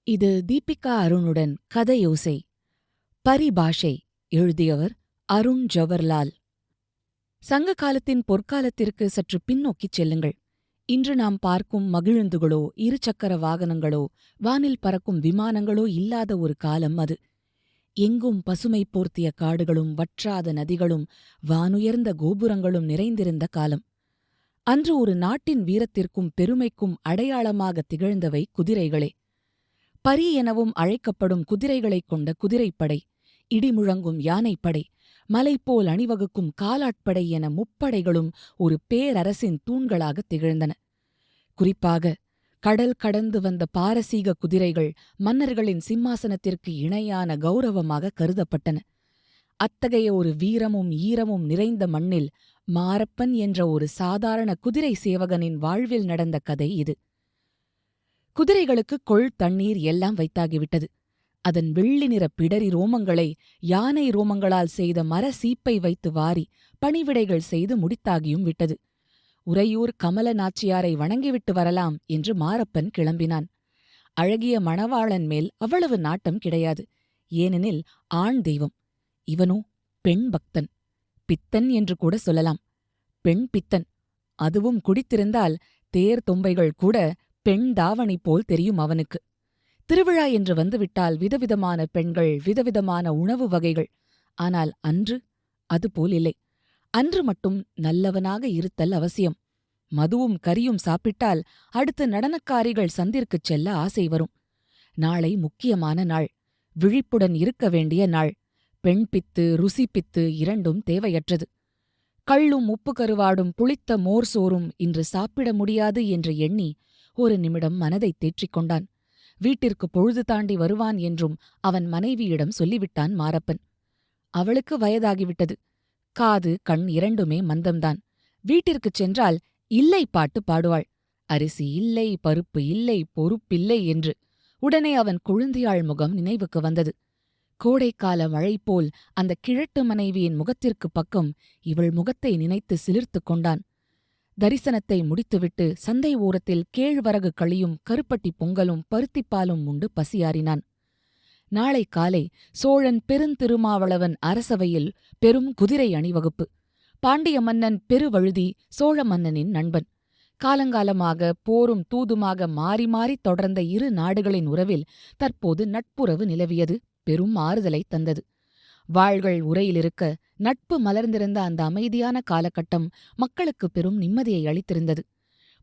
இது தீபிகா அருணுடன் கதையோசை. பரிபாஷை எழுதியவர் அருண் ஜவர்லால். சங்க காலத்தின் பொற்காலத்திற்கு சற்று பின்னோக்கிச் செல்லுங்கள். இன்று நாம் பார்க்கும் மகிழுந்துகளோ இருசக்கர வாகனங்களோ வானில் பறக்கும் விமானங்களோ இல்லாத ஒரு காலம் அது. எங்கும் பசுமை போர்த்திய காடுகளும் வற்றாத நதிகளும் வானுயர்ந்த கோபுரங்களும் நிறைந்திருந்த காலம். அன்று ஒரு நாட்டின் வீரத்திற்கும் பெருமைக்கும் அடையாளமாக திகழ்ந்தவை குதிரைகளே. பரி எனவும் அழைக்கப்படும் குதிரைகளைக் கொண்ட குதிரைப்படை, இடிமுழங்கும் யானைப்படை, மலைப்போல் அணிவகுக்கும் காலாட்படை என முப்படைகளும் ஒரு பேரரசின் தூண்களாகத் திகழ்ந்தன. குறிப்பாக கடல் கடந்து வந்த பாரசீக குதிரைகள் மன்னர்களின் சிம்மாசனத்திற்கு இணையான கௌரவமாக கருதப்பட்டன. அத்தகைய ஒரு வீரமும் ஈரமும் நிறைந்த மண்ணில் மாரப்பன் என்ற ஒரு சாதாரண குதிரை சேவகனின் வாழ்வில் நடந்த கதை இது. குதிரைகளுக்கு கொள் தண்ணீர் எல்லாம் வைத்தாகிவிட்டது. அதன் வெள்ளி நிற பிடரி ரோமங்களை யானை ரோமங்களால் செய்த மர சீப்பை வைத்து வாரி பணிவிடைகள் செய்து முடித்தாகியும் விட்டது. உறையூர் கமல நாச்சியாரை வணங்கிவிட்டு வரலாம் என்று மாரப்பன் கிளம்பினான். அழகிய மணவாளன் மேல் அவ்வளவு நாட்டம் கிடையாது. ஏனெனில் ஆண் தெய்வம். இவனோ பெண் பக்தன். பித்தன் என்று கூட சொல்லலாம். பெண் பித்தன். அதுவும் குடித்திருந்தால் தேர் தொம்பைகள் கூட பெண் தாவணி போல் தெரியும் அவனுக்கு. திருவிழா என்று வந்துவிட்டால் விதவிதமான பெண்கள், விதவிதமான உணவு வகைகள். ஆனால் அன்று அதுபோல் இல்லை. அன்று மட்டும் நல்லவனாக இருத்தல் அவசியம். மதுவும் கரியும் சாப்பிட்டால் அடுத்து நடனக்காரிகள் சந்திற்குச் செல்ல ஆசை வரும். நாளை முக்கியமான நாள். விழிப்புடன் இருக்க வேண்டிய நாள். பெண் பித்து, ருசி பித்து இரண்டும் தேவையற்றது. கள்ளும் உப்பு கருவாடும் புளித்த மோர் சோறும் இன்று சாப்பிட முடியாது என்று எண்ணி ஒரு நிமிடம் மனதைத் தேற்றிக் கொண்டான். வீட்டிற்கு பொழுது தாண்டி வருவான் என்றும் அவன் மனைவியிடம் சொல்லிவிட்டான் மாரப்பன். அவளுக்கு வயதாகிவிட்டது. காது கண் இரண்டுமே மந்தம்தான். வீட்டிற்குச் சென்றால் இல்லை பாட்டு பாடுவாள். அரிசி இல்லை, பருப்பு இல்லை, பொறுப்பில்லை என்று. உடனே அவன் குழந்தையாள் முகம் நினைவுக்கு வந்தது. கோடைக்கால மழை போல் அந்த கிழட்டு மனைவியின் முகத்திற்குப் பக்கம் இவள் முகத்தை நினைத்து சிலிர்த்துக் கொண்டான். தரிசனத்தை முடித்துவிட்டு சந்தை ஓரத்தில் கேழ்வரகு களியும் கருப்பட்டி பொங்கலும் பருத்திப்பாலும் உண்டு பசியாறினான். நாளை காலை சோழன் பெருந்திருமாவளவன் அரசவையில் பெரும் குதிரை அணிவகுப்பு. பாண்டிய மன்னன் பெருவழுதி சோழ மன்னனின் நண்பன். காலங்காலமாக போரும் தூதுமாக மாறி மாறித் தொடர்ந்த இரு நாடுகளின் உறவில் தற்போது நட்புறவு நிலவியது பெரும் ஆறுதலைத் தந்தது. வாள்கள் உரையிலிருக்க நட்பு மலர்ந்திருந்த அந்த அமைதியான காலகட்டம் மக்களுக்கு பெரும் நிம்மதியை அளித்திருந்தது.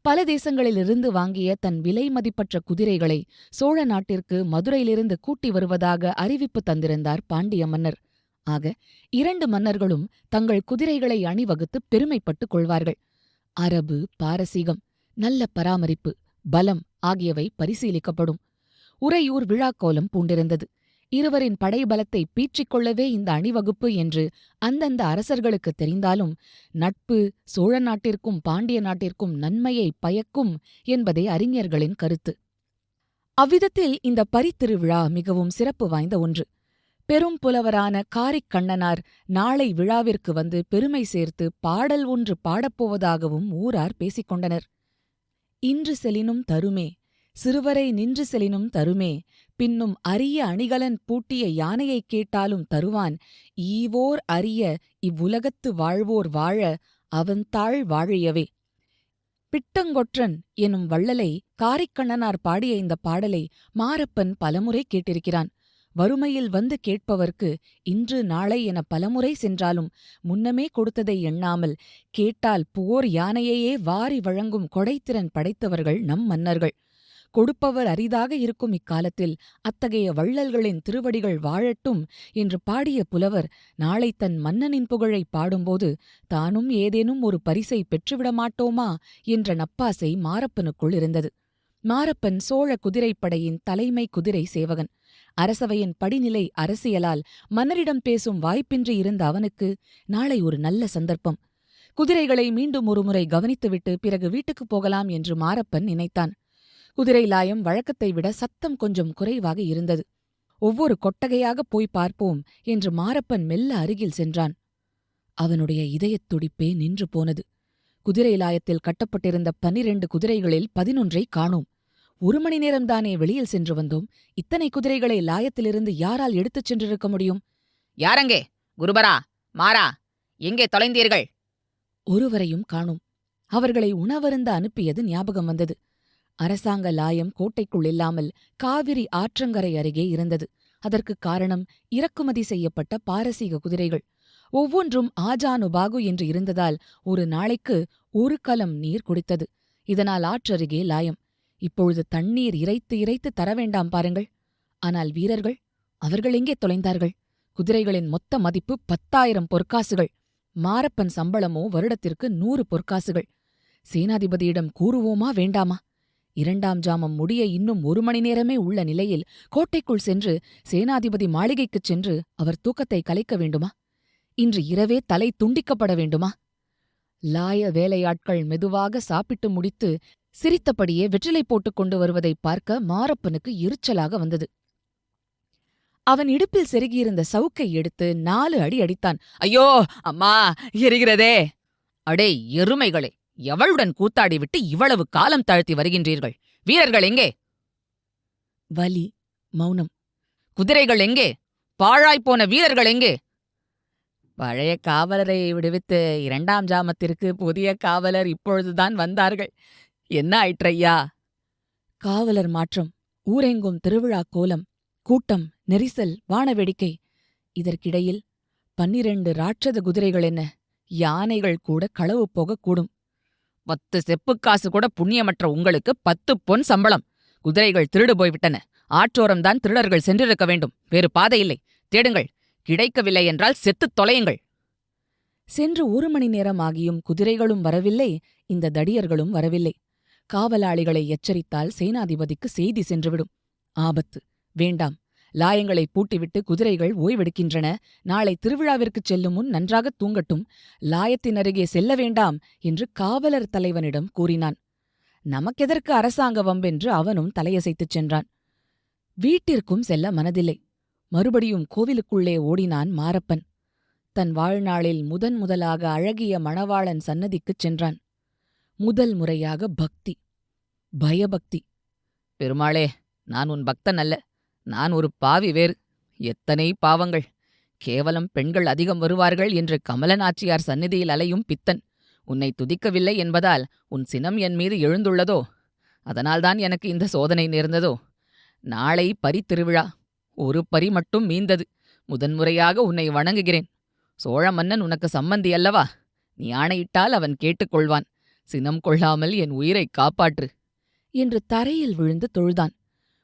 பல தேசங்களிலிருந்து வாங்கிய தன் விலை மதிப்பற்ற குதிரைகளை சோழ நாட்டிற்கு மதுரையிலிருந்து கூட்டி வருவதாக அறிவிப்பு தந்திருந்தார் பாண்டிய மன்னர். ஆக இரண்டு மன்னர்களும் தங்கள் குதிரைகளை அணிவகுத்து பெருமைப்பட்டுக் கொள்வார்கள். அரபு, பாரசீகம், நல்ல பராமரிப்பு, பலம் ஆகியவை பரிசீலிக்கப்படும். உறையூர் விழாக்கோலம் பூண்டிருந்தது. இருவரின் படைபலத்தை பீற்றிக்கொள்ளவே இந்த அணிவகுப்பு என்று அந்தந்த அரசர்களுக்குத் தெரிந்தாலும் நட்பு சோழ நாட்டிற்கும் பாண்டிய நாட்டிற்கும் நன்மையை பயக்கும் என்பதே அறிஞர்களின் கருத்து. அவ்விதத்தில் இந்த பரித்திருவிழா மிகவும் சிறப்பு வாய்ந்த ஒன்று. பெரும் புலவரான காரிக்கண்ணனார் நாளை விழாவிற்கு வந்து பெருமை சேர்த்து பாடல் ஒன்று பாடப்போவதாகவும் ஊரார் பேசிக்கொண்டனர். இன்று செலினும் தருமே, சிறுவரை நின்று செலினும் தருமே, பின்னும் அரிய அணிகலன் பூட்டிய யானையைக் கேட்டாலும் தருவான், ஈவோர் அரிய இவ்வுலகத்து வாழ்வோர் வாழ அவன்தாள் வாழியவே. பிட்டங்கொற்றன் எனும் வள்ளலை காரிக்கண்ணனார் பாடிய இந்தப் பாடலை மாரப்பன் பலமுறை கேட்டிருக்கிறான். வறுமையில் வந்து கேட்பவர்க்கு இன்று நாளை என பலமுறை சென்றாலும் முன்னமே கொடுத்ததை எண்ணாமல் கேட்டால் போர் யானையையே வாரி வழங்கும் கொடைத்திறன் படைத்தவர்கள் நம் மன்னர்கள். கொடுப்பவர் அரிதாக இருக்கும் இக்காலத்தில் அத்தகைய வள்ளல்களின் திருவடிகள் வாழட்டும் என்று பாடிய புலவர் நாளை தன் மன்னனின் புகழை பாடும்போது தானும் ஏதேனும் ஒரு பரிசை பெற்றுவிடமாட்டோமா என்ற நப்பாசை மாரப்பனுக்குள் இருந்தது. மாரப்பன் சோழ குதிரைப்படையின் தலைமை குதிரை சேவகன். அரசவையின் படிநிலை அரசியலால் மன்னரிடம் பேசும் வாய்ப்பின்றி இருந்த அவனுக்கு நாளை ஒரு நல்ல சந்தர்ப்பம். குதிரைகளை மீண்டும் ஒருமுறை கவனித்துவிட்டு பிறகு வீட்டுக்குப் போகலாம் என்று மாரப்பன் நினைத்தான். குதிரை லாயம் வழக்கத்தை விட சத்தம் கொஞ்சம் குறைவாக இருந்தது. ஒவ்வொரு கொட்டகையாகப் போய் பார்ப்போம் என்று மாரப்பன் மெல்ல அருகில் சென்றான். அவனுடைய இதயத் துடிப்பே நின்று போனது. குதிரை லாயத்தில் கட்டப்பட்டிருந்த 12 குதிரைகளில் 11 காணோம். 1 மணி நேரம்தானே வெளியில் சென்று வந்தோம். இத்தனை குதிரைகளை லாயத்திலிருந்து யாரால் எடுத்துச் சென்றிருக்க முடியும்? யாரங்கே? குருபரா, மாறா, எங்கே தொலைந்தீர்கள்? ஒருவரையும் காணோம். அவர்களை உணவருந்த அனுப்பியது ஞாபகம் வந்தது. அரசாங்க லாயம் கோட்டைக்குள் இல்லாமல் காவிரி ஆற்றங்கரை அருகே இருந்தது. அதற்குக் காரணம் இறக்குமதி செய்யப்பட்ட பாரசீக குதிரைகள். ஒவ்வொன்றும் ஆஜானுபாகு என்று இருந்ததால் ஒரு நாளைக்கு 1 கலம் நீர் குடித்தது. இதனால் ஆற்றருகே லாயம். இப்பொழுது தண்ணீர் இறைத்து இறைத்து தரவேண்டாம் பாருங்கள். ஆனால் வீரர்கள், அவர்கள் எங்கே தொலைந்தார்கள்? குதிரைகளின் மொத்த மதிப்பு 10,000 பொற்காசுகள். மாரப்பன் சம்பளமோ வருடத்திற்கு 100 பொற்காசுகள். சேனாதிபதியிடம் கூறுவோமா வேண்டாமா? 2ஆம் ஜாமம் முடிய இன்னும் 1 மணி நேரமே உள்ள நிலையில் கோட்டைக்குள் சென்று சேனாதிபதி மாளிகைக்குச் சென்று அவர் தூக்கத்தை கலைக்க வேண்டுமா? இன்று இரவே தலை துண்டிக்கப்பட வேண்டுமா? லாய வேலையாட்கள் மெதுவாக சாப்பிட்டு முடித்து சிரித்தபடியே வெற்றிலை போட்டுக் கொண்டு வருவதைப் பார்க்க மாரப்பனுக்கு எரிச்சலாக வந்தது. அவன் இடுப்பில் செருகியிருந்த சவுக்கை எடுத்து 4 அடி அடித்தான். ஐயோ, அம்மா, எரிகிறதே! அடே எருமைகளே, எவளுடன் கூத்தாடிவிட்டு இவ்வளவு காலம் தாழ்த்தி வருகின்றீர்கள்? வீரர்கள் எங்கே? வலி, மௌனம். குதிரைகள் எங்கே? பாழாய்ப்போன வீரர்கள் எங்கே? பழைய காவலரை விடுவித்து 2ஆம் ஜாமத்திற்கு புதிய காவலர் இப்பொழுதுதான் வந்தார்கள். என்ன ஆயிற்றையா? காவலர் மாற்றம், ஊரெங்கும் திருவிழா கோலம், கூட்டம், நெரிசல், வானவேடிக்கை. இதற்கிடையில் 12 ராட்சத குதிரைகள் என்ன, யானைகள் கூட களவு போகக்கூடும். 10 செப்புக்காசு கூட புண்ணியமற்ற உங்களுக்கு 10 பொன் சம்பளம். குதிரைகள் திருடு போய்விட்டன. ஆற்றோரம்தான் திருடர்கள் சென்றிருக்க வேண்டும். வேறு பாதை இல்லை. தேடுங்கள். கிடைக்கவில்லை என்றால் செத்துத் தொலையுங்கள். சென்று 1 மணி நேரம் ஆகியும் குதிரைகளும் வரவில்லை, இந்த தடியர்களும் வரவில்லை. காவலாளிகளை எச்சரித்தால் சேனாதிபதிக்கு செய்தி சென்றுவிடும். ஆபத்து. வேண்டாம். லாயங்களை பூட்டிவிட்டு குதிரைகள் ஓய்வெடுக்கின்றன. நாளை திருவிழாவிற்குச் செல்லும் முன் நன்றாகத் தூங்கட்டும். லாயத்தின் அருகே செல்ல வேண்டாம் என்று காவலர் தலைவனிடம் கூறினான். நமக்கெதற்கு அரசாங்க வம்பென்று அவனும் தலையசைத்துச் சென்றான். வீட்டிற்கும் செல்ல மனதில்லை. மறுபடியும் கோவிலுக்குள்ளே ஓடினான் மாரப்பன். தன் வாழ்நாளில் முதலாக அழகிய மணவாளன் சன்னதிக்குச் சென்றான். முதல் முறையாக பக்தி, பயபக்தி. பெருமாளே, நான் உன் பக்தன் அல்ல. நான் ஒரு பாவி வேறு. எத்தனை பாவங்கள்! கேவலம் பெண்கள் அதிகம் வருவார்கள் என்று கமலநாச்சியார் சந்நிதியில் அலையும் பித்தன். உன்னை துதிக்கவில்லை என்பதால் உன் சினம் என் மீது எழுந்துள்ளதோ? அதனால்தான் எனக்கு இந்த சோதனை நேர்ந்ததோ? நாளை பரித்திருவிழா. ஒரு பரி மட்டும் மீந்தது. முதன்முறையாக உன்னை வணங்குகிறேன். சோழ மன்னன் உனக்கு சம்மந்தி அல்லவா? நீ ஆணையிட்டால் அவன் கேட்டுக்கொள்வான். சினம் கொள்ளாமல் என் உயிரைக் காப்பாற்று என்று தரையில் விழுந்து தொழுதான்.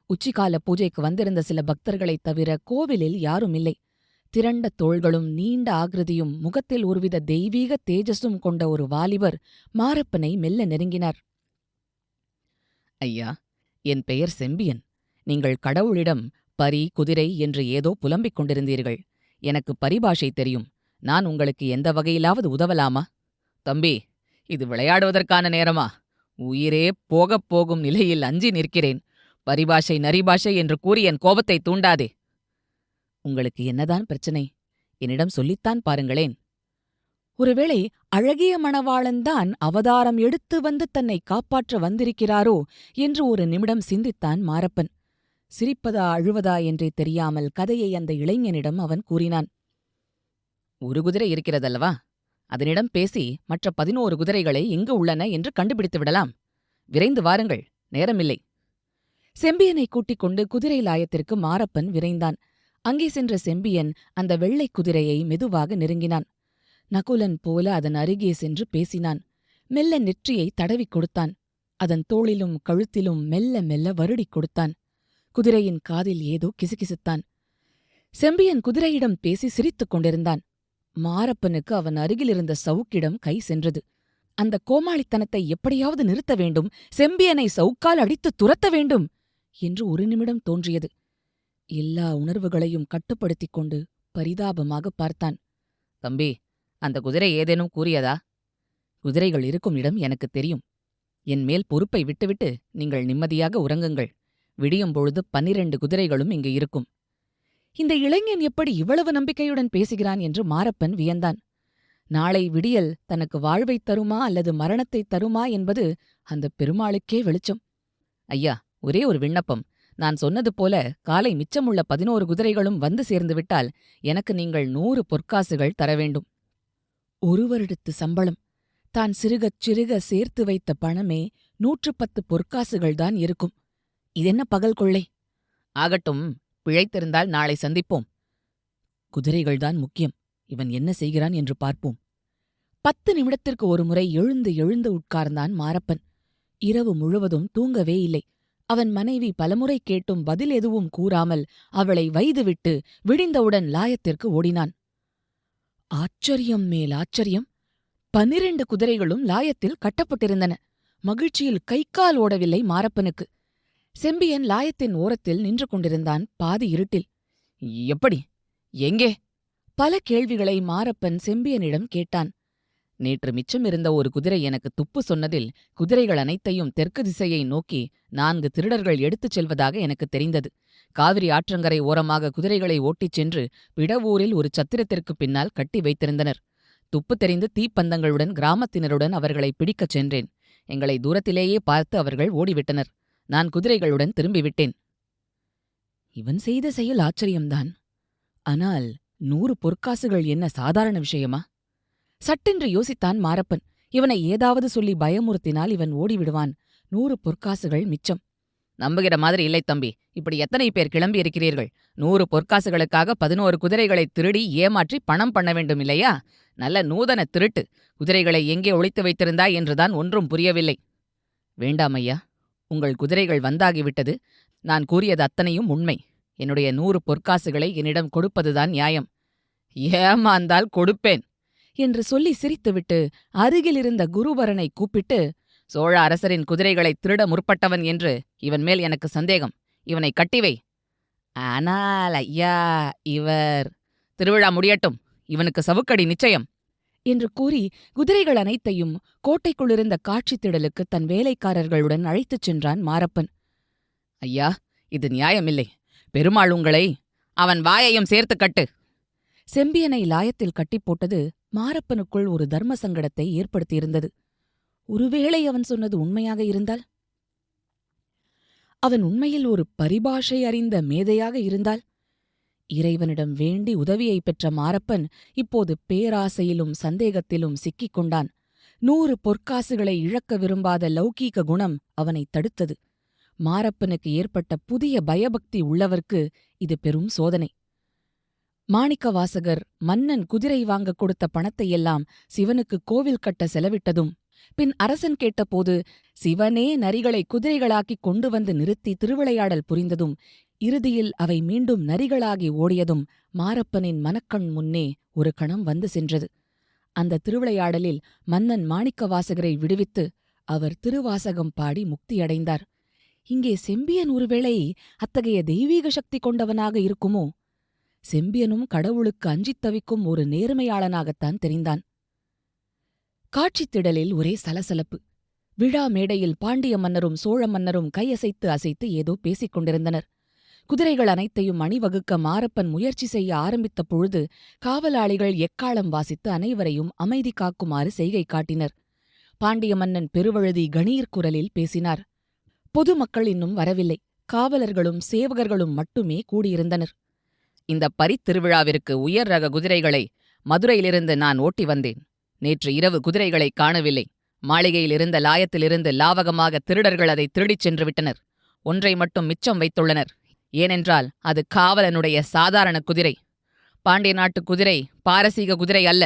உச்சிகால பூஜைக்கு வந்திருந்த சில பக்தர்களைத் தவிர கோவிலில் யாரும் இல்லை. திரண்ட தோள்களும் நீண்ட ஆகிருதியும் முகத்தில் ஒருவித தெய்வீக தேஜஸும் கொண்ட ஒரு வாலிபர் மாரப்பனை மெல்ல நெருங்கினார். ஐயா, என் பெயர் செம்பியன். நீங்கள் கடவுளிடம் பரி, குதிரை என்று ஏதோ புலம்பிக் கொண்டிருந்தீர்கள். எனக்கு பரிபாஷை தெரியும். நான் உங்களுக்கு எந்த வகையிலாவது உதவலாமா? தம்பி, இது விளையாடுவதற்கான நேரமா? உயிரே போகப் போகும் நிலையில் அஞ்சி நிற்கிறேன். பரிபாஷை நரிபாஷை என்று கூறி என் கோபத்தை தூண்டாதே. உங்களுக்கு என்னதான் பிரச்சனை? என்னிடம் சொல்லித்தான் பாருங்களேன். ஒருவேளை அழகிய மணவாளன்தான் அவதாரம் எடுத்து வந்து தன்னை காப்பாற்ற வந்திருக்கிறாரோ என்று ஒரு நிமிடம் சிந்தித்தான் மாரப்பன். சிரிப்பதா அழுவதா என்றே தெரியாமல் கதையை அந்த இளைஞனிடம் அவன் கூறினான். 1 குதிரை இருக்கிறதல்லவா? அதனிடம் பேசி மற்ற 11 குதிரைகளை எங்கு உள்ளன என்று கண்டுபிடித்து விடலாம். விரைந்து வாருங்கள், நேரமில்லை. செம்பியனை கூட்டிக் கொண்டு குதிரை லாயத்திற்கு மாரப்பன் விரைந்தான். அங்கே சென்ற செம்பியன் அந்த வெள்ளைக் குதிரையை மெதுவாக நெருங்கினான். நகுலன் போல அதன் அருகே சென்று பேசினான். மெல்ல நெற்றியை தடவிக் கொடுத்தான். அதன் தோளிலும் கழுத்திலும் மெல்ல மெல்ல வருடிக் கொடுத்தான். குதிரையின் காதில் ஏதோ கிசுகிசுத்தான். செம்பியன் குதிரையிடம் பேசி சிரித்துக் கொண்டிருந்தான். மாரப்பனுக்கு அவன் அருகிலிருந்த சவுக்கிடம் கை சென்றது. அந்த கோமாளித்தனத்தை எப்படியாவது நிறுத்த வேண்டும், செம்பியனை சவுக்கால் அடித்து துரத்த வேண்டும் என்று ஒரு நிமிடம் தோன்றியது. எல்லா உணர்வுகளையும் கட்டுப்படுத்திக் கொண்டு பரிதாபமாக பார்த்தான். தம்பி, அந்த குதிரை ஏதேனும் கூறியதா? குதிரைகள் இருக்கும் இடம் எனக்குத் தெரியும். என் மேல் பொறுப்பை விட்டுவிட்டு நீங்கள் நிம்மதியாக உறங்குங்கள். விடியும் பொழுது 12 குதிரைகளும் இங்கு இருக்கும். இந்த இளைஞன் எப்படி இவ்வளவு நம்பிக்கையுடன் பேசுகிறான் என்று மாரப்பன் வியந்தான். நாளை விடியல் தனக்கு வாழ்வைத் தருமா அல்லது மரணத்தைத் தருமா என்பது அந்த பெருமாளுக்கே வெளிச்சம். ஐயா, ஒரே ஒரு விண்ணப்பம். நான் சொன்னது போல காலை மிச்சமுள்ள 11 குதிரைகளும் வந்து சேர்ந்துவிட்டால் எனக்கு நீங்கள் 100 பொற்காசுகள் தர வேண்டும். ஒரு வருடத்து சம்பளம். தான் சிறுகச் சிறுக சேர்த்து வைத்த பணமே 110 பொற்காசுகள்தான் இருக்கும். இதென்ன பகல் கொள்ளை? ஆகட்டும், பிழைத்திருந்தால் நாளை சந்திப்போம். குதிரைகள்தான் முக்கியம். இவன் என்ன செய்கிறான் என்று பார்ப்போம். 10 நிமிடத்திற்கு ஒருமுறை எழுந்து எழுந்து உட்கார்ந்தான் மாரப்பன். இரவு முழுவதும் தூங்கவே இல்லை. அவன் மனைவி பலமுறை கேட்டும் பதில் எதுவும் கூறாமல் அவளை வைதுவிட்டு விடிந்தவுடன் லாயத்திற்கு ஓடினான். ஆச்சரியம் மேல் ஆச்சரியம்! 12 குதிரைகளும் லாயத்தில் கட்டப்பட்டிருந்தன. மகிழ்ச்சியில் கைக்கால் ஓடவில்லை மாரப்பனுக்கு. செம்பியன் லாயத்தின் ஓரத்தில் நின்று கொண்டிருந்தான் பாதி இருட்டில். எப்படி? எங்கே? பல கேள்விகளை மாரப்பன் செம்பியனிடம் கேட்டான். நேற்று மிச்சமிருந்த ஒரு குதிரை எனக்கு துப்பு சொன்னதில் குதிரைகள் அனைத்தையும் தெற்கு திசையை நோக்கி 4 திருடர்கள் எடுத்துச் செல்வதாக எனக்கு தெரிந்தது. காவிரி ஆற்றங்கரை ஓரமாக குதிரைகளை ஓட்டிச் சென்று பிடவூரில் ஒரு சத்திரத்திற்குப் பின்னால் கட்டி வைத்திருந்தனர். துப்பு தெரிந்து தீப்பந்தங்களுடன் கிராமத்தினருடன் அவர்களை பிடிக்கச் சென்றேன். எங்களை தூரத்திலேயே பார்த்து அவர்கள் ஓடிவிட்டனர். நான் குதிரைகளுடன் திரும்பிவிட்டேன். இவன் செய்த செயல் ஆச்சரியம்தான். ஆனால் 100 பொற்காசுகள் என்ன சாதாரண விஷயமா? சட்டென்று யோசித்தான் மாரப்பன். இவனை ஏதாவது சொல்லி பயமுறுத்தினால் இவன் ஓடிவிடுவான். 100 பொற்காசுகள் மிச்சம். நம்புகிற மாதிரி இல்லை தம்பி. இப்படி எத்தனை பேர் கிளம்பியிருக்கிறீர்கள்? 100 பொற்காசுகளுக்காக 11 குதிரைகளை திருடி ஏமாற்றி பணம் பண்ண வேண்டும் இல்லையா? நல்ல நூதன திருட்டு. குதிரைகளை எங்கே ஒளித்து வைத்திருந்தாய் என்றுதான் ஒன்றும் புரியவில்லை. வேண்டாம் ஐயா, உங்கள் குதிரைகள் வந்தாகிவிட்டது. நான் கூறியது அத்தனையும் உண்மை. என்னுடைய 100 பொற்காசுகளை என்னிடம் கொடுப்பதுதான் நியாயம். ஏமாந்தால் கொடுப்பேன் என்று சொல்லி சிரித்துவிட்டு அருகிலிருந்த குருபரனை கூப்பிட்டு, சோழ அரசரின் குதிரைகளை திருட முற்பட்டவன் என்று இவன் மேல் எனக்கு சந்தேகம். இவனை கட்டிவை. ஆனால் ஐயா, இவர் திருவிழா முடியட்டும், இவனுக்கு சவுக்கடி நிச்சயம் என்று கூறி குதிரைகள் அனைத்தையும் கோட்டைக்குள்ளிருந்த காட்சித் திடலுக்கு தன் வேலைக்காரர்களுடன் அழைத்துச் சென்றான் மாரப்பன். ஐயா, இது நியாயமில்லை. பெருமாள் உங்களை அவன் வாயையும் சேர்த்து கட்டு. செம்பியனை லாயத்தில் கட்டிப் போட்டது மாரப்பனுக்குள் ஒரு தர்ம சங்கடத்தை ஏற்படுத்தியிருந்தது. ஒருவேளை அவன் சொன்னது உண்மையாக இருந்தால்? அவன் உண்மையில் ஒரு பரிபாஷை அறிந்த மேதையாக இருந்தால்? இறைவனிடம் வேண்டி உதவியைப் பெற்ற மாரப்பன் இப்போது பேராசையிலும் சந்தேகத்திலும் சிக்கிக் கொண்டான். 100 பொற்காசுகளை இழக்க விரும்பாத லௌகீக குணம் அவனைத் தடுத்தது. மாரப்பனுக்கு ஏற்பட்ட புதிய பயபக்தி உள்ளவர்க்கு இது பெரும் சோதனை. மாணிக்கவாசகர் மன்னன் குதிரை வாங்க கொடுத்த பணத்தையெல்லாம் சிவனுக்கு கோவில் கட்ட செலவிட்டதும், பின் அரசன் கேட்டபோது சிவனே நரிகளை குதிரைகளாக்கிக் கொண்டு வந்து நிறுத்தி திருவிளையாடல் புரிந்ததும், இறுதியில் அவை மீண்டும் நரிகளாகி ஓடியதும் மாரப்பனின் மனக்கண் முன்னே ஒரு கணம் வந்து சென்றது. அந்த திருவிளையாடலில் மன்னன் மாணிக்கவாசகரை விடுவித்து அவர் திருவாசகம் பாடி முக்தியடைந்தார். இங்கே செம்பியன் ஒருவேளை அத்தகைய தெய்வீக சக்தி கொண்டவனாக இருக்குமோ? செம்பியனும் கடவுளுக்கு அஞ்சித் தவிக்கும் ஒரு நேர்மையாளனாகத்தான் தெரிந்தான். காட்சித் திடலில் ஒரே சலசலப்பு. விழா மேடையில் பாண்டிய மன்னரும் சோழ மன்னரும் கையசைத்து அசைத்து ஏதோ பேசிக் கொண்டிருந்தனர். குதிரைகள் அனைத்தையும் அணிவகுக்க மாரப்பன் முயற்சி செய்ய ஆரம்பித்த பொழுது காவலாளிகள் எக்காளம் வாசித்து அனைவரையும் அமைதி காக்குமாறு செய்கை காட்டினர். பாண்டிய மன்னன் பெருவழுதி கணீர் குரலில் பேசினார். பொதுமக்கள் இன்னும் வரவில்லை. காவலர்களும் சேவகர்களும் மட்டுமே கூடியிருந்தனர். இந்த பரித்திருவிழாவிற்கு உயர் ரக குதிரைகளை மதுரையிலிருந்து நான் ஓட்டி வந்தேன். நேற்று இரவு குதிரைகளை காணவில்லை. மாளிகையிலிருந்த லாயத்திலிருந்து லாவகமாக திருடர்கள் அதை திருடிச் சென்று விட்டனர். ஒன்றை மட்டும் மிச்சம் வைத்துள்ளனர். ஏனென்றால் அது காவலனுடைய சாதாரண குதிரை. பாண்டிய நாட்டு குதிரை பாரசீக குதிரை அல்ல.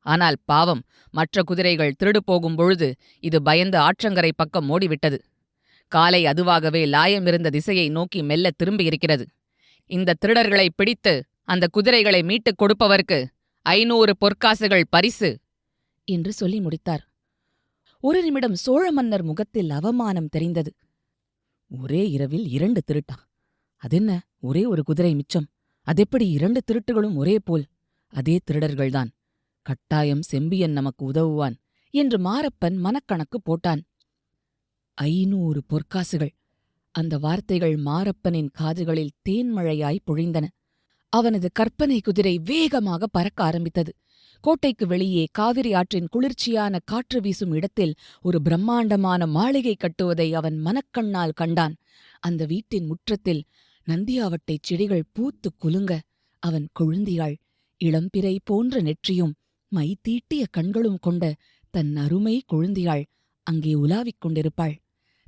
ஆனால் பாவம், மற்ற குதிரைகள் திருடு போகும் பொழுது இது பயந்து ஆற்றங்கரை பக்கம் ஓடிவிட்டது. காலை அதுவாகவே லாயமிருந்த திசையை நோக்கி மெல்ல திரும்பியிருக்கிறது. இந்த திருடர்களை பிடித்து அந்த குதிரைகளை மீட்டுக் கொடுப்பவர்க்கு 500 பொற்காசுகள் பரிசு என்று சொல்லி முடித்தார். ஒரு நிமிடம் சோழ மன்னர் முகத்தில் அவமானம் தெரிந்தது. ஒரே இரவில் 2 திருட்டா? அதென்ன, ஒரே ஒரு குதிரை மிச்சம்? அதெப்படி 2 திருட்டுகளும் ஒரே போல்? அதே திருடர்கள்தான். கட்டாயம் செம்பியன் நமக்கு உதவுவான் என்று மாரப்பன் மனக்கணக்கு போட்டான். 500 பொற்காசுகள்! அந்த வார்த்தைகள் மாரப்பனின் காதுகளில் தேன்மழையாய் பொழிந்தன. அவனது கற்பனை குதிரை வேகமாக பறக்க ஆரம்பித்தது. கோட்டைக்கு வெளியே காவிரி ஆற்றின் குளிர்ச்சியான காற்று வீசும் இடத்தில் ஒரு பிரம்மாண்டமான மாளிகை கட்டுவதை அவன் மனக்கண்ணால் கண்டான். அந்த வீட்டின் முற்றத்தில் நந்தியாவட்டைச் செடிகள் பூத்துக் குலுங்க அவன் கொழுந்தியாள் இளம்பிறை போன்ற நெற்றியும் மை தீட்டிய கண்களும் கொண்ட தன் அருமை கொழுந்தியாள் அங்கே உலாவிக் கொண்டிருப்பாள்.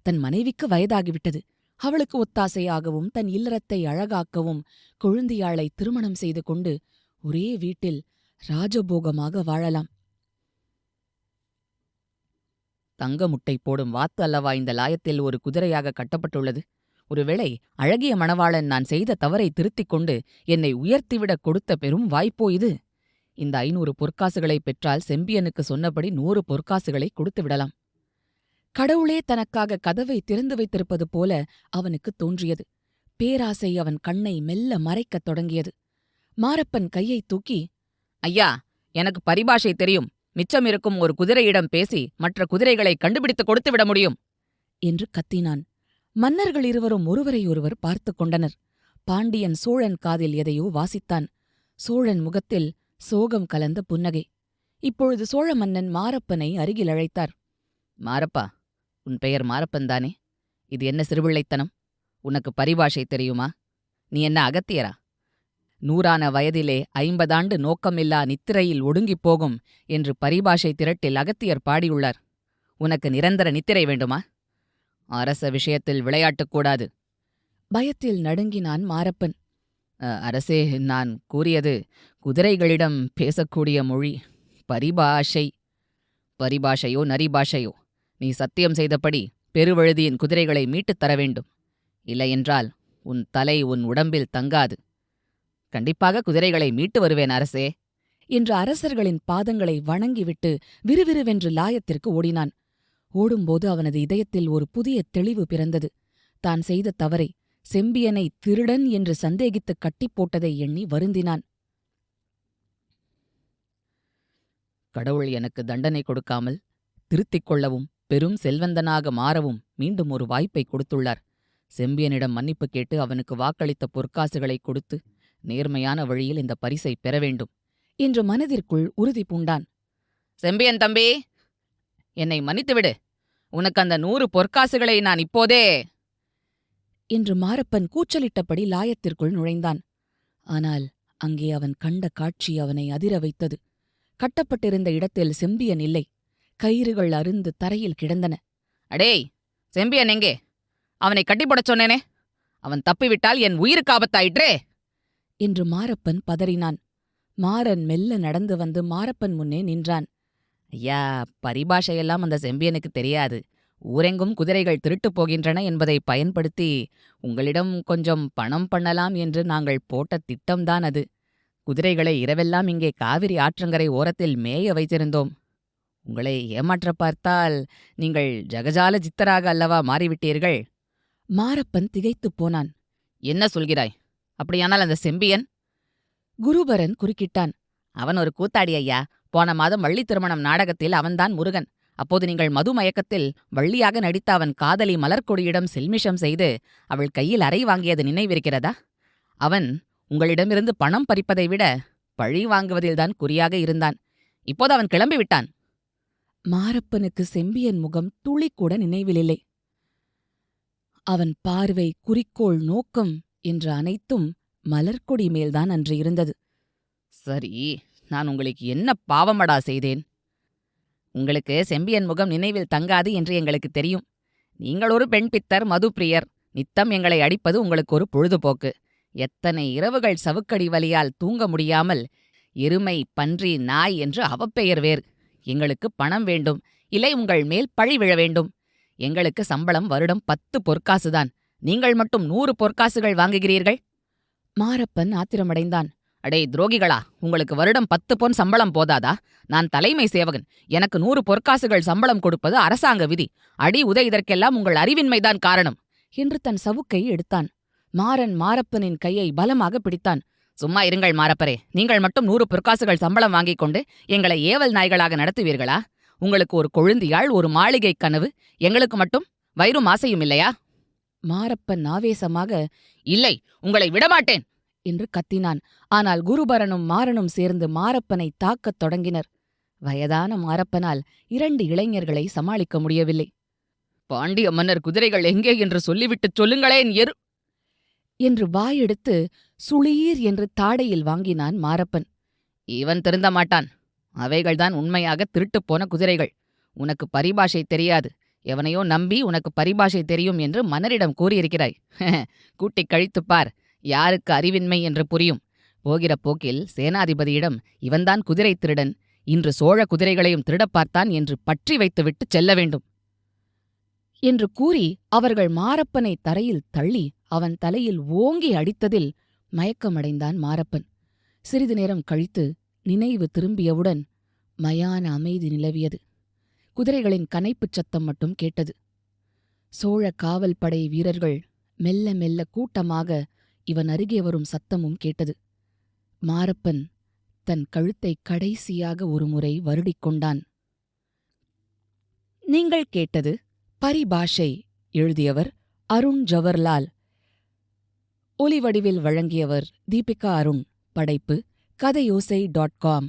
தன் மனைவிக்கு வயதாகிவிட்டது. அவளுக்கு ஒத்தாசையாகவும் தன் இல்லறத்தை அழகாக்கவும் கொழுந்தியாளை திருமணம் செய்து கொண்டு ஒரே வீட்டில் ராஜபோகமாக வாழலாம். தங்க முட்டை போடும் வாத்து அல்லவா இந்த லாயத்தில் ஒரு குதிரையாக கட்டப்பட்டுள்ளது? ஒருவேளை அழகிய மணவாளன் நான் செய்த தவறை திருத்திக் கொண்டு என்னை உயர்த்திவிடக் கொடுத்த பெரும் வாய்ப்போ இது? இந்த 500 பொற்காசுகளைப் பெற்றால் செம்பியனுக்கு சொன்னபடி 100 பொற்காசுகளை கொடுத்து விடலாம். கடவுளே தனக்காக கதவை திறந்து வைத்திருப்பது போல அவனுக்குத் தோன்றியது. பேராசை அவன் கண்ணை மெல்ல மறைக்கத் தொடங்கியது. மாரப்பன் கையைத் தூக்கி, ஐயா, எனக்கு பரிபாஷை தெரியும். மிச்சமிருக்கும் ஒரு குதிரையிடம் பேசி மற்ற குதிரைகளை கண்டுபிடித்துக் கொடுத்துவிட முடியும் என்று கத்தினான். மன்னர்கள் இருவரும் ஒருவரையொருவர் பார்த்து கொண்டனர். பாண்டியன் சோழன் காதில் எதையோ வாசித்தான். சோழன் முகத்தில் சோகம் கலந்த புன்னகை. இப்பொழுது சோழ மன்னன் மாரப்பனை அருகில் அழைத்தார். மாரப்பா, உன் பெயர் மாரப்பன்தானே? இது என்ன சிறுபிள்ளைத்தனம்? உனக்கு பரிபாஷை தெரியுமா? நீ என்ன அகத்தியரா? 100 வயதிலே 50 ஆண்டு நோக்கமில்லா நித்திரையில் ஒடுங்கிப் போகும் என்று பரிபாஷை திரட்டில் அகத்தியர் பாடியுள்ளார். உனக்கு நிரந்தர நித்திரை வேண்டுமா? அரச விஷயத்தில் விளையாட்டுக்கூடாது. பயத்தில் நடுங்கினான் மாரப்பன். அரசே, நான் கூறியது குதிரைகளிடம் பேசக்கூடிய மொழி பரிபாஷை. பரிபாஷையோ நரிபாஷையோ, நீ சத்தியம் செய்தபடி பெருவழுதியின் குதிரைகளை மீட்டுத் தர வேண்டும். இல்லையென்றால் உன் தலை உன் உடம்பில் தங்காது. கண்டிப்பாக குதிரைகளை மீட்டு வருவேன் அரசே என்று அரசர்களின் பாதங்களை வணங்கிவிட்டு விறுவிறுவென்று லாயத்திற்கு ஓடினான். ஓடும்போது அவனது இதயத்தில் ஒரு புதிய தெளிவு பிறந்தது. தான் செய்த தவறை, செம்பியனை திருடன் என்று சந்தேகித்துக் கட்டிப் போட்டதை எண்ணி வருந்தினான். கடவுள் எனக்கு தண்டனை கொடுக்காமல் திருத்திக் கொள்ளவும் பெரும் செல்வந்தனாக மாறவும் மீண்டும் ஒரு வாய்ப்பை கொடுத்துள்ளார். செம்பியனிடம் மன்னிப்பு கேட்டு அவனுக்கு வாக்களித்த பொற்காசுகளை கொடுத்து நேர்மையான வழியில் இந்த பரிசை பெற வேண்டும் என்று மனதிற்குள் உறுதி பூண்டான். செம்பியன் தம்பி, என்னை மன்னித்துவிடு. உனக்கு அந்த 100 பொற்காசுகளை நான் இப்போதே என்று மாரப்பன் கூச்சலிட்டபடி லாயத்திற்குள் நுழைந்தான். ஆனால் அங்கே அவன் கண்ட காட்சி அவனை அதிர வைத்தது. கட்டப்பட்டிருந்த இடத்தில் செம்பியன் இல்லை. கயிறுகள் அருந்து தரையில் கிடந்தன. அடேய், செம்பியன் எங்கே? அவனை கட்டிப்போடச் சொன்னேனே. அவன் தப்பிவிட்டால் என் உயிருக்கு ஆபத்தாயிற்றே என்று மாரப்பன் பதறினான். மாறன் மெல்ல நடந்து வந்து மாரப்பன் முன்னே நின்றான். ஐயா, பரிபாஷையெல்லாம் அந்த செம்பியனுக்கு தெரியாது. ஊரெங்கும் குதிரைகள் திருட்டுப் போகின்றன என்பதை பயன்படுத்தி உங்களிடம் கொஞ்சம் பணம் பண்ணலாம் என்று நாங்கள் போட்ட திட்டம்தான் அது. குதிரைகளை இரவெல்லாம் இங்கே காவிரி ஆற்றங்கரை ஓரத்தில் மேய வைத்திருந்தோம். உங்களை ஏமாற்ற பார்த்தால் நீங்கள் ஜகஜால ஜித்தராக அல்லவா மாறிவிட்டீர்கள். மாரப்பன் திகைத்துப் போனான். என்ன சொல்கிறாய்? அப்படியானால் அந்த செம்பியன்? குருபரன் குறுக்கிட்டான். அவன் ஒரு கூத்தாடி ஐயா. போன மாதம் வள்ளி திருமணம் நாடகத்தில் அவன்தான் முருகன். அப்போது நீங்கள் மது மயக்கத்தில் வள்ளியாக நடித்த அவன் காதலி மலர்கொடியிடம் செல்மிஷம் செய்து அவள் கையில் அறை வாங்கியது நினைவிருக்கிறதா? அவன் உங்களிடமிருந்து பணம் பறிப்பதை விட பழி வாங்குவதில்தான் குறியாக இருந்தான். இப்போது அவன் கிளம்பிவிட்டான். மாரப்பனுக்கு செம்பியன் முகம் துளிக்கூட நினைவிலில்லை. அவன் பார்வை, குறிக்கோள், நோக்கம் என்ற அனைத்தும் மலர்கொடி மேல்தான் அன்று இருந்தது. சரி, நான் உங்களுக்கு என்ன பாவமடா செய்தேன்? உங்களுக்கு செம்பியன் முகம் நினைவில் தங்காது என்று எங்களுக்கு தெரியும். நீங்கள் ஒரு பெண் பித்தர், மதுப்பிரியர். நித்தம் எங்களை அடிப்பது உங்களுக்கு ஒரு பொழுதுபோக்கு. எத்தனை இரவுகள் சவுக்கடி வலியால் தூங்க முடியாமல் எருமை, பன்றி, நாய் என்று அவப்பெயர் வேறு. எங்களுக்கு பணம் வேண்டும், இல்லை உங்கள் மேல் பழி விழ வேண்டும். எங்களுக்கு சம்பளம் வருடம் 10 பொற்காசுதான். நீங்கள் மட்டும் 100 பொற்காசுகள் வாங்குகிறீர்கள். மாரப்பன் ஆத்திரமடைந்தான். அடே துரோகிகளா, உங்களுக்கு வருடம் 10 பொன் சம்பளம் போதாதா? நான் தலைமை சேவகன். எனக்கு 100 பொற்காசுகள் சம்பளம் கொடுப்பது அரசாங்க விதி. அடி உதை இதற்கெல்லாம் உங்கள் அறிவின்மைதான் காரணம் என்று தன் சவுக்கை எடுத்தான். மாறன் மாரப்பனின் கையை பலமாக பிடித்தான். சும்மா இருங்கள் மாரப்பரே. நீங்கள் மட்டும் 100 பொற்காசுகள் சம்பளம் வாங்கிக் கொண்டு எங்களை ஏவல் நாய்களாக நடத்துவீர்களா? உங்களுக்கு ஒரு கொழுந்தியாள், ஒரு மாளிகை கனவு. எங்களுக்கு மட்டும் வயிறும் ஆசையும் இல்லையா? மாரப்பன் ஆவேசமாக, இல்லை, உங்களை விடமாட்டேன் என்று கத்தினான். ஆனால் குருபரனும் மாறனும் சேர்ந்து மாரப்பனை தாக்கத் தொடங்கினர். வயதான மாரப்பனால் 2 இளைஞர்களை சமாளிக்க முடியவில்லை. பாண்டிய மன்னர் குதிரைகள் எங்கே என்று சொல்லிவிட்டுச் சொல்லுங்களேன் என்று வாயெடுத்து சுளீர் என்று தாடையில் வாங்கினான் மாரப்பன். இவன் திருந்த மாட்டான். அவைகள்தான் உண்மையாக திருட்டுப் போன குதிரைகள். உனக்கு பரிபாஷை தெரியாது. எவனையோ நம்பி உனக்கு பரிபாஷை தெரியும் என்று மன்னரிடம் கூறியிருக்கிறாய். கூட்டிக் கழித்துப் பார், யாருக்கு அறிவின்மை என்று புரியும். போகிற போக்கில் சேனாதிபதியிடம் இவன்தான் குதிரை திருடன், இன்று சோழ குதிரைகளையும் திருடப் பார்த்தான் என்று பற்றி வைத்துவிட்டுச் செல்ல வேண்டும் என்று கூறி அவர்கள் மாரப்பனை தரையில் தள்ளி அவன் தலையில் ஓங்கி அடித்ததில் மயக்கமடைந்தான் மாரப்பன். சிறிது நேரம் கழித்து நினைவு திரும்பியவுடன் மயான அமைதி நிலவியது. குதிரைகளின் கனைப்புச் சத்தம் மட்டும் கேட்டது. சோழ காவல் படை வீரர்கள் மெல்ல மெல்ல கூட்டமாக இவன் அருகே வரும் சத்தமும் கேட்டது. மாரப்பன் தன் கழுத்தை கடைசியாக ஒருமுறை வருடிக் கொண்டான். நீங்கள் கேட்டது பரிபாஷை. எழுதியவர் அருண் ஜவர்லால். ஒலிவடிவில் வழங்கியவர் தீபிகா அருண். படைப்பு கதையோசை.com.